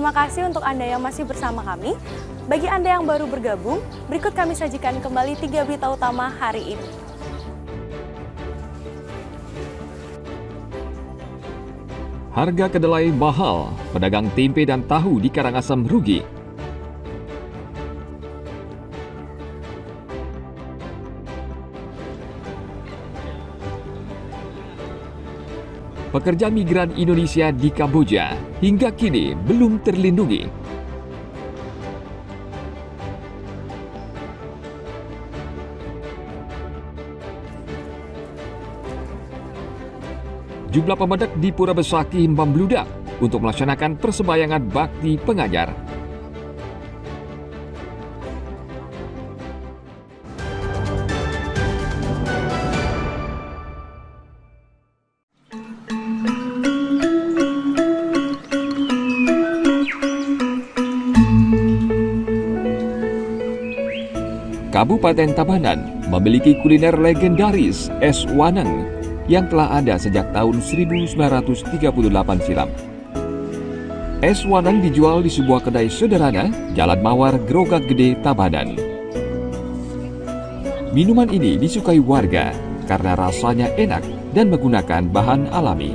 Terima kasih untuk Anda yang masih bersama kami. Bagi Anda yang baru bergabung, berikut kami sajikan kembali 3 berita utama hari ini. Harga kedelai mahal, pedagang tempe dan tahu di Karangasem rugi. Pekerja migran Indonesia di Kamboja hingga kini belum terlindungi. Jumlah pemedak di Pura Besaki membludak untuk melaksanakan persembayangan bakti pengajar. Kabupaten Tabanan memiliki kuliner legendaris es waneng yang telah ada sejak tahun 1938 silam. Es waneng dijual di sebuah kedai sederhana Jalan Mawar, Grogak Gede, Tabanan. Minuman ini disukai warga karena rasanya enak dan menggunakan bahan alami.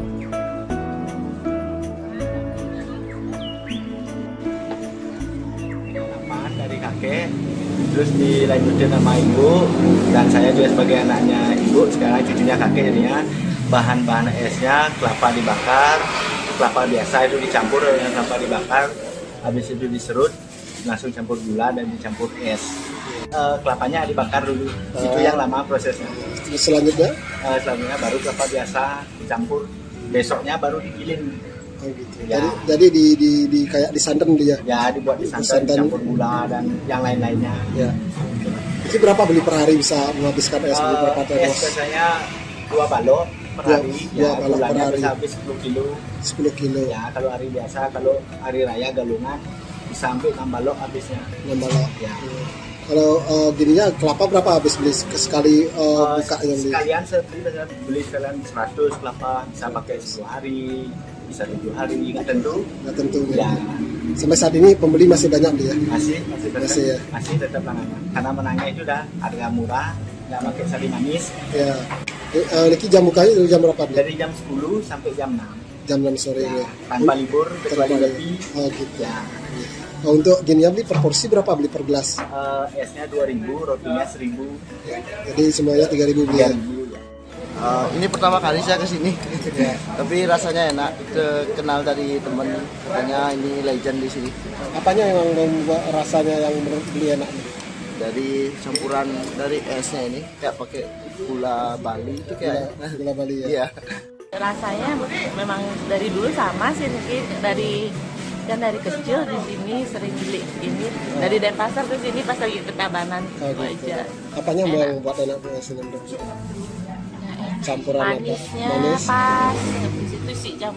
Dari kakek, terus dilanjutin sama ibu, dan saya juga sebagai anaknya ibu, sekarang cucunya kakek. Jadinya bahan-bahan esnya kelapa dibakar, kelapa biasa itu dicampur dengan kelapa dibakar, habis itu diserut, langsung campur gula dan dicampur es. Kelapanya dibakar dulu, itu yang lama prosesnya. Selanjutnya Baru kelapa biasa dicampur, besoknya baru digiling. Oh gitu. Ya. Jadi di kayak disantan dia. Ya, dibuat disantan, dicampur gula dan yang lain-lainnya. Ya. Itu berapa beli per hari bisa menghabiskan es? Berapa Es termos? biasanya 2 balok per hari. Dua balok per hari. Bisa habis 10 kilo. 10 kilo. Ya, kalau hari biasa, kalau hari raya galungan bisa sampai 6 balok habisnya. 6 balok. Ya. Kalau gininya kelapa berapa habis beli sekali buka yang beli? Sekalian beli sekalian 100 kelapa, bisa pakai 10 hari, bisa 7 hari, nggak tentu. Nggak tentu. Ya. Sampai saat ini pembeli masih banyak dia. Masih tetap langganan. Karena menangnya itu udah harga murah, nggak pakai sari manis. Ya. Niki jam bukanya dari jam berapa dia? Dari jam 10 sampai jam 6. Jam 6 sore Ya, ini. tanpa libur, kecuali lebih. Oh gitu. Ya. Nah, untuk gininya beli per porsi berapa beli per gelas? Esnya 2.000, rotinya 1.000. Jadi semuanya 3.000 beli. 3.000 ya. Ini pertama kali saya kesini, tapi rasanya enak. Kenal dari teman, katanya ini legend di sini. Apanya yang membuat rasanya yang menurut beli enak? Dari campuran dari esnya ini, kayak pakai gula Bali itu kayak. Gula Bali ya. Iya. Rasanya memang dari dulu sama sih, mungkin dari kecil di sini sering beli ini dari Denpasar ke sini pas lagi ke Tabanan. Oh, gitu. Aja. Apanya yang membuat enak tuh es ini? Campuran Manisnya apa? Manis. pas, habis itu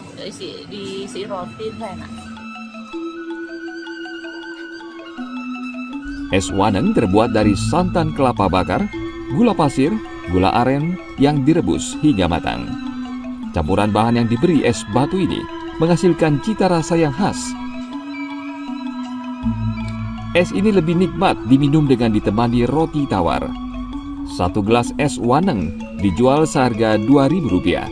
isi roti itu enak. Es waneng terbuat dari santan kelapa bakar, gula pasir, gula aren yang direbus hingga matang. Campuran bahan yang diberi es batu ini menghasilkan cita rasa yang khas. Es ini lebih nikmat diminum dengan ditemani roti tawar. Satu gelas es waneng dijual seharga Rp2.000.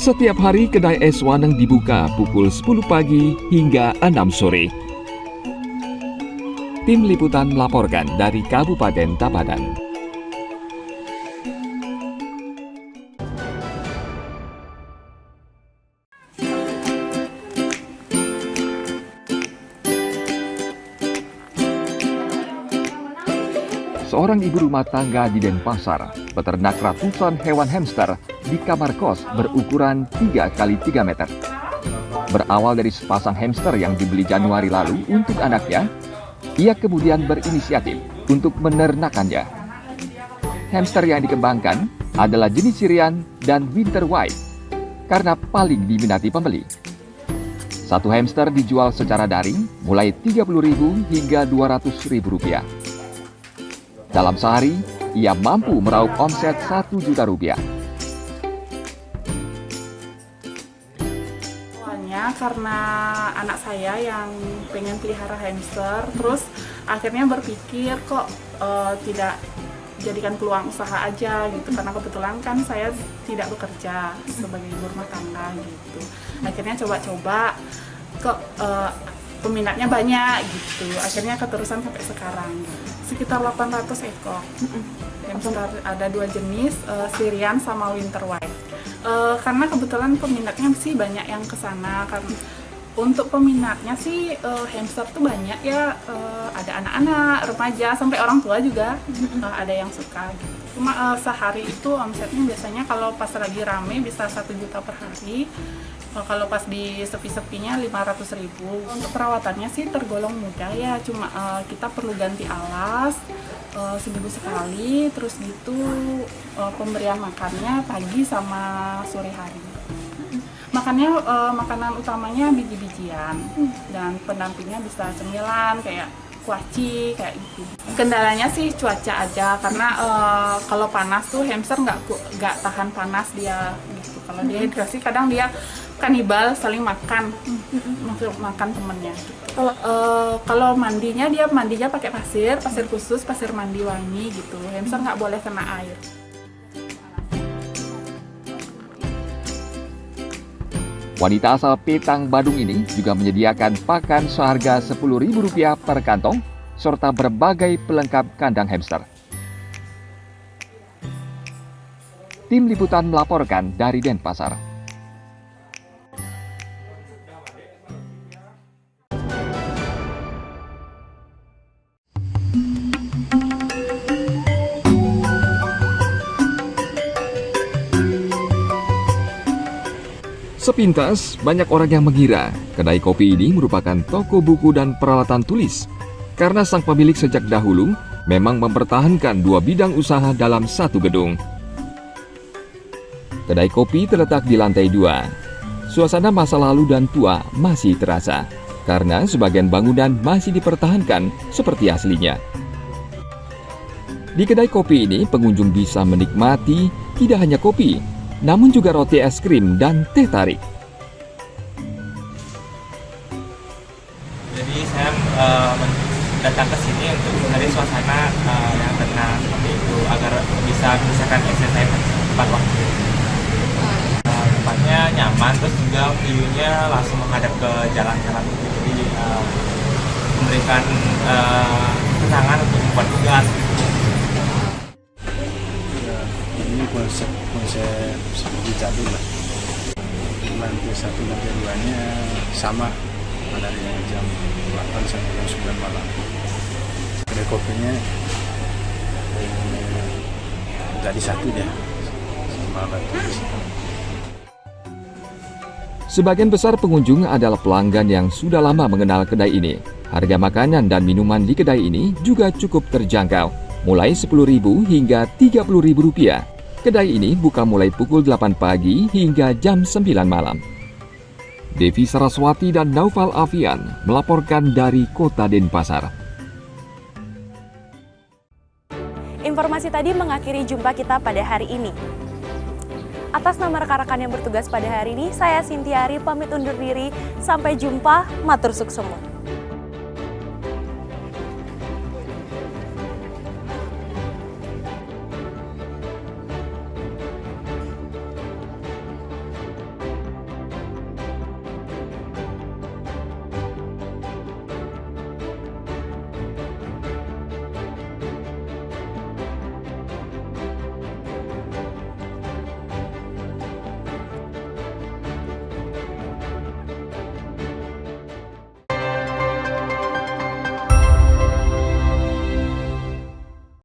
Setiap hari kedai es waneng dibuka pukul 10 pagi hingga 6 sore. Tim Liputan melaporkan dari Kabupaten Tabanan. Seorang ibu rumah tangga di Denpasar beternak ratusan hewan hamster di kamar kos berukuran 3 x 3 meter. Berawal dari sepasang hamster yang dibeli Januari lalu untuk anaknya, ia kemudian berinisiatif untuk menernakannya. Hamster yang dikembangkan adalah jenis Syrian dan Winter White karena paling diminati pembeli. Satu hamster dijual secara daring mulai Rp30.000 hingga Rp200.000. Dalam sehari, ia mampu meraup omset Rp1 juta. Awalnya karena anak saya yang pengen pelihara hamster, terus akhirnya berpikir kok tidak jadikan peluang usaha aja gitu, karena kebetulan kan saya tidak bekerja sebagai ibu rumah tangga gitu. Akhirnya coba-coba kok peminatnya banyak gitu, akhirnya keterusan sampai sekarang sekitar 800 ekor. Hamster ada 2 jenis, Syrian sama Winter White. Karena kebetulan peminatnya sih banyak yang kesana. Karena untuk peminatnya sih hamster tuh banyak ya, ada anak-anak, remaja, sampai orang tua juga ada yang suka gitu. Cuma sehari itu omsetnya biasanya kalau pas lagi rame bisa 1 juta per hari. Kalau pas di sepi-sepinya 500.000. Untuk perawatannya sih tergolong mudah ya, cuma kita perlu ganti alas seminggu sekali, terus gitu pemberian makannya pagi sama sore hari. Makannya makanan utamanya biji-bijian dan pendampingnya bisa cemilan kayak kuaci kayak gitu. Kendalanya sih cuaca aja, karena kalau panas tuh hamster nggak tahan panas dia gitu. Kalau dehidrasi kadang dia kanibal, saling makan temennya. Kalau mandinya pakai pasir khusus, pasir mandi wangi gitu. Hamster nggak boleh kena air. Wanita asal Petang, Badung ini juga menyediakan pakan seharga Rp10.000 per kantong, serta berbagai pelengkap kandang hamster. Tim Liputan melaporkan dari Denpasar. Sepintas, banyak orang yang mengira kedai kopi ini merupakan toko buku dan peralatan tulis. Karena sang pemilik sejak dahulu memang mempertahankan 2 bidang usaha dalam satu gedung. Kedai kopi terletak di lantai 2. Suasana masa lalu dan tua masih terasa, karena sebagian bangunan masih dipertahankan seperti aslinya. Di kedai kopi ini, pengunjung bisa menikmati tidak hanya kopi, namun juga roti es krim dan teh tarik. Jadi saya datang ke sini untuk mencari suasana yang tenang seperti itu, agar bisa menyelesaikan essay saya tepat waktu. Tempatnya nyaman, terus juga view-nya langsung menghadap ke jalan-jalan, jadi memberikan kesenangan untuk membuat tugas. Ini konsep seperti jadul lah. Lantai 1, lantai 2-nya sama, dari jam 8 sampai jam 9 malam. Kedai kopinya jadi satu dia sama lantai di situ. Sebagian besar pengunjung adalah pelanggan yang sudah lama mengenal kedai ini. Harga makanan dan minuman di kedai ini juga cukup terjangkau, mulai Rp10.000 hingga Rp30.000. Kedai ini buka mulai pukul 8 pagi hingga jam 9 malam. Devi Saraswati dan Naufal Afian melaporkan dari Kota Denpasar. Informasi tadi mengakhiri jumpa kita pada hari ini. Atas nama rekan-rekan yang bertugas pada hari ini, saya Sintiari pamit undur diri. Sampai jumpa, matur suksemo.